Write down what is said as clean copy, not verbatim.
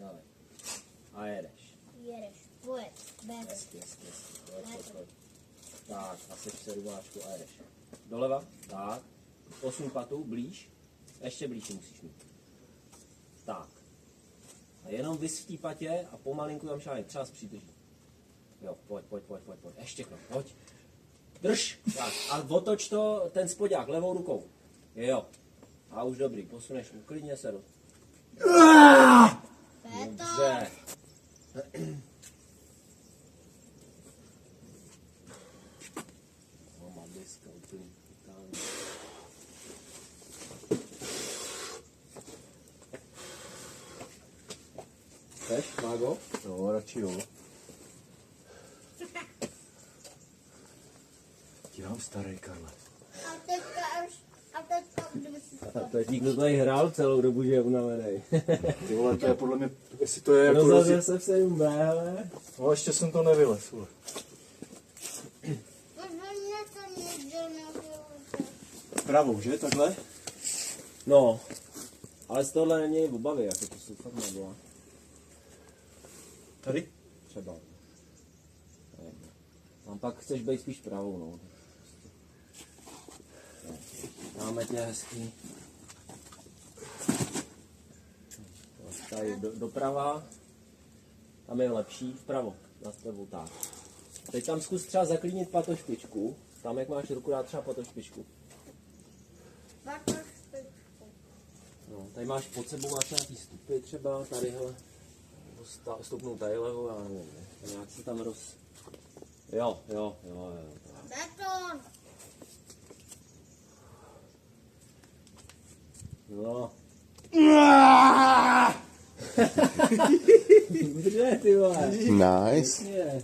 Dále. A jedeš. Jedeš. Pojď. Bec. Pojď. Tak, a seč se rubáčku a jedeš. Doleva, tak. Posun patu, blíž. Ještě blíž musíš mít. Tak. A jenom vys v té patě a pomalinku tam šáhej, třeba s přítrží. Jo, pojď. Ještě krok, pojď. Drž. Tak, a otoč to, ten spodák, levou rukou. Jo. A už dobrý, posuneš, uklidně se do. Dobře. Mama deska úplně totálně. Chceš, Mágo? No, radši jo. Dělám starý, Karle. A teďka, kdyby si A to je tí, kdo tady hrál celou dobu, že je unavený. Ty vole, to je podle mě, jestli to je jako... Rozhodl se v 7B, hele. No, ještě jsem to nevylez, vole. Pravou, že? Takhle? No, ale z tohle není obavy, jako to jsou fakt nebyla. Tady? Třeba. Tam pak chceš být spíš pravou, no. Máme tě hezký. Tady doprava. Tam je lepší, vpravo, na tebou, tak. Teď tam zkus třeba zaklínit patošpičku. Tam, jak máš ruku, dát třeba patošpičku. No, tady máš pod sebou, máš nějaký stupy třeba, tady, hele. Stupnou tady levo, já nevím, ne? Nějak se tam roz... Jo. beton. No. Dobře, ty vole. Nice. Je.